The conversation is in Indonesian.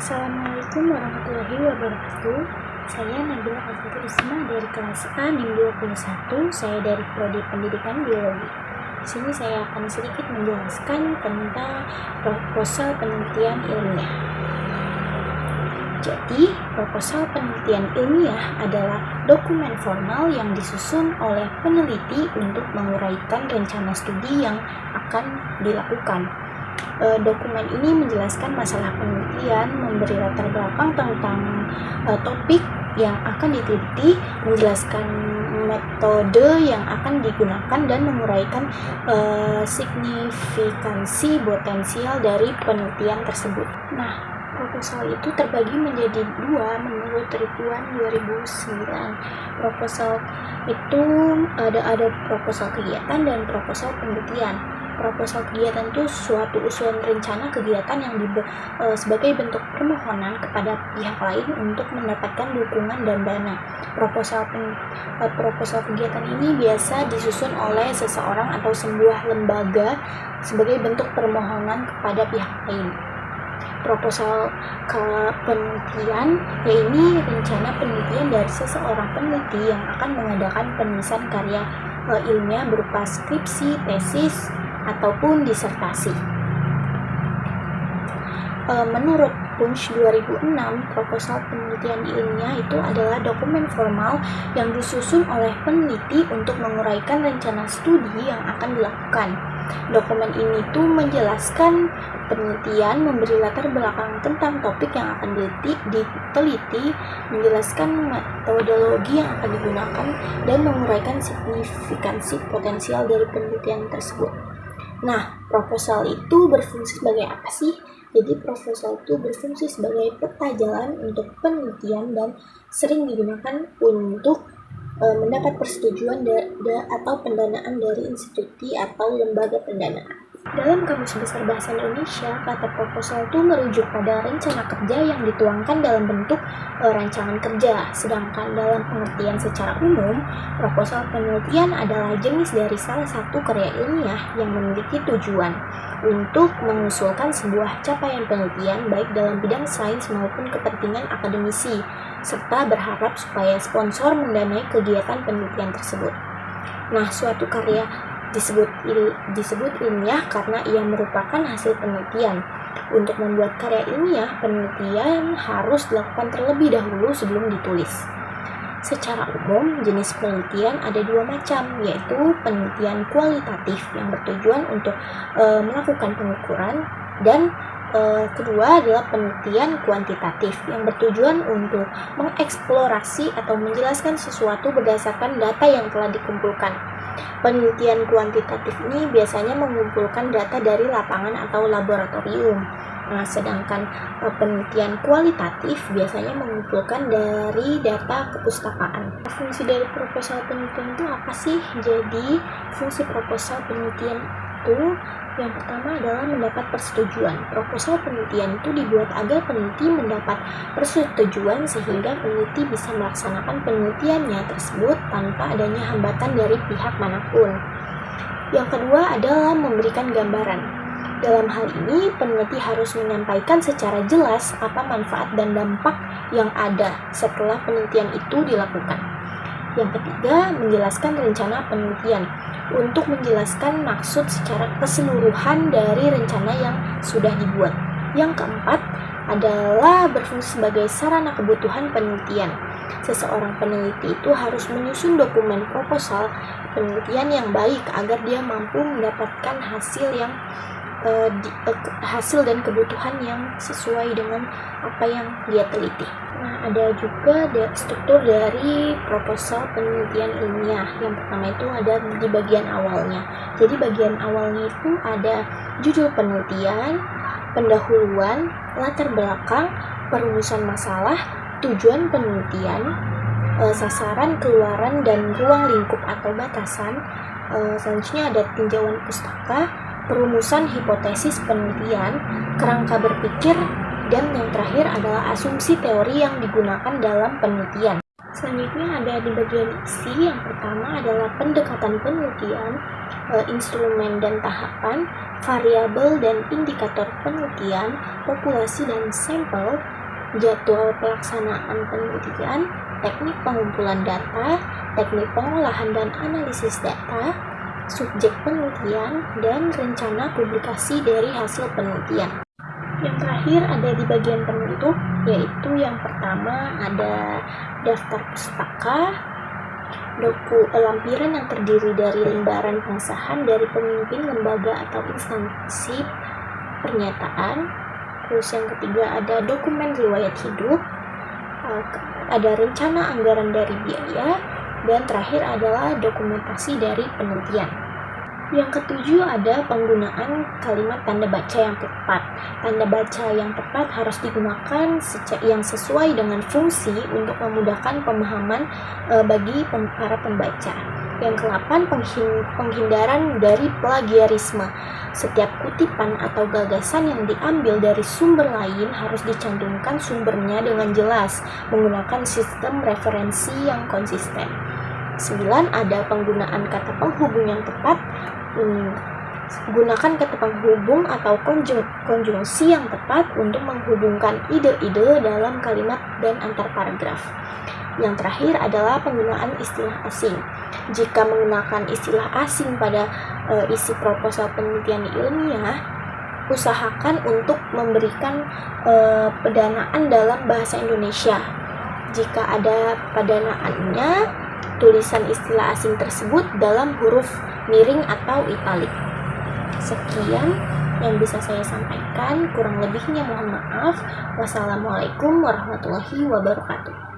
Assalamualaikum warahmatullahi wabarakatuh. Saya Nabila Al-Fatih Isma dari kelas A NIM 21. Saya dari Prodi Pendidikan Biologi. Di sini saya akan sedikit menjelaskan tentang proposal penelitian ilmiah. Jadi, proposal penelitian ilmiah adalah dokumen formal yang disusun oleh peneliti untuk menguraikan rencana studi yang akan dilakukan. Dokumen ini menjelaskan masalah penelitian, memberi latar belakang tentang topik yang akan diteliti, menjelaskan metode yang akan digunakan, dan menguraikan signifikansi potensial dari penelitian tersebut. Nah, proposal itu terbagi menjadi dua menurut Ridwan 2009. Proposal itu ada proposal kegiatan dan proposal penelitian. Proposal kegiatan itu suatu usulan rencana kegiatan yang sebagai bentuk permohonan kepada pihak lain untuk mendapatkan dukungan dan dana. Proposal kegiatan ini biasa disusun oleh seseorang atau sebuah lembaga sebagai bentuk permohonan kepada pihak lain. Proposal penelitian yaitu rencana penelitian dari seseorang peneliti yang akan mengadakan penulisan karya ilmiah berupa skripsi, tesis, ataupun disertasi. Menurut Punch 2006, proposal penelitian ilmiah itu adalah dokumen formal yang disusun oleh peneliti untuk menguraikan rencana studi yang akan dilakukan. Dokumen ini tuh menjelaskan penelitian, memberi latar belakang tentang topik yang akan diteliti, menjelaskan metodologi yang akan digunakan, dan menguraikan signifikansi potensial dari penelitian tersebut. Nah, proposal itu berfungsi sebagai apa sih? Jadi, proposal itu berfungsi sebagai peta jalan untuk penelitian dan sering digunakan untuk mendapat persetujuan atau pendanaan dari institusi atau lembaga pendanaan. Dalam Kamus Besar Bahasa Indonesia, kata proposal itu merujuk pada rencana kerja yang dituangkan dalam bentuk rancangan kerja. Sedangkan dalam pengertian secara umum, proposal penelitian adalah jenis dari salah satu karya ilmiah yang memiliki tujuan untuk mengusulkan sebuah capaian penelitian baik dalam bidang sains maupun kepentingan akademisi, serta berharap supaya sponsor mendanai kegiatan penelitian tersebut. Nah, suatu karya disebut ilmiah karena ia merupakan hasil penelitian. Untuk membuat karya ilmiah, penelitian harus dilakukan terlebih dahulu sebelum ditulis. Secara umum, jenis penelitian ada dua macam, yaitu penelitian kualitatif yang bertujuan untuk melakukan pengukuran, dan kedua adalah penelitian kuantitatif yang bertujuan untuk mengeksplorasi atau menjelaskan sesuatu berdasarkan data yang telah dikumpulkan. Penelitian kuantitatif ini biasanya mengumpulkan data dari lapangan atau laboratorium. Nah, sedangkan penelitian kualitatif biasanya mengumpulkan dari data kepustakaan. Fungsi dari proposal penelitian itu apa sih? Jadi, fungsi proposal penelitian itu yang pertama adalah mendapat persetujuan. Proposal penelitian itu dibuat agar peneliti mendapat persetujuan sehingga peneliti bisa melaksanakan penelitiannya tersebut tanpa adanya hambatan dari pihak manapun. Yang kedua adalah memberikan gambaran. Dalam hal ini, peneliti harus menyampaikan secara jelas apa manfaat dan dampak yang ada setelah penelitian itu dilakukan. Yang ketiga, menjelaskan rencana penelitian untuk menjelaskan maksud secara keseluruhan dari rencana yang sudah dibuat. Yang keempat adalah berfungsi sebagai sarana kebutuhan penelitian. Seseorang peneliti itu harus menyusun dokumen proposal penelitian yang baik agar dia mampu mendapatkan hasil dan kebutuhan yang sesuai dengan apa yang dia teliti. Nah, ada juga struktur dari proposal penelitian ilmiah. Yang pertama itu ada di bagian awalnya. Jadi bagian awalnya itu ada judul penelitian, pendahuluan, latar belakang, perumusan masalah, tujuan penelitian, sasaran, keluaran, dan ruang lingkup atau batasan. Selanjutnya ada tinjauan pustaka, perumusan hipotesis penelitian, kerangka berpikir, dan yang terakhir adalah asumsi teori yang digunakan dalam penelitian. Selanjutnya ada di bagian isi. Yang pertama adalah pendekatan penelitian, instrumen dan tahapan, variabel dan indikator penelitian, populasi dan sampel, jadwal pelaksanaan penelitian, teknik pengumpulan data, teknik pengolahan dan analisis data, subjek penelitian, dan rencana publikasi dari hasil penelitian. Yang terakhir ada di bagian penutup, yaitu yang pertama ada daftar pustaka, lampiran yang terdiri dari lembaran pengesahan dari pemimpin lembaga atau instansi pernyataan. Terus yang ketiga ada dokumen riwayat hidup, ada rencana anggaran dari biaya, dan terakhir adalah dokumentasi dari penelitian. Yang ketujuh ada penggunaan kalimat tanda baca yang tepat. Tanda baca yang tepat harus digunakan yang sesuai dengan fungsi untuk memudahkan pemahaman bagi para pembaca. Yang ke-8, penghindaran dari plagiarisme. Setiap kutipan atau gagasan yang diambil dari sumber lain harus dicantumkan sumbernya dengan jelas menggunakan sistem referensi yang konsisten. 9, ada penggunaan kata penghubung yang tepat. Gunakan kata penghubung atau konjungsi yang tepat untuk menghubungkan ide-ide dalam kalimat dan antar paragraf. Yang terakhir adalah penggunaan istilah asing. Jika menggunakan istilah asing pada isi proposal penelitian ilmiah, usahakan untuk memberikan pendanaan dalam bahasa Indonesia. Jika ada pendanaannya, tulisan istilah asing tersebut dalam huruf miring atau italik. Sekian yang bisa saya sampaikan, kurang lebihnya mohon maaf. Wassalamualaikum warahmatullahi wabarakatuh.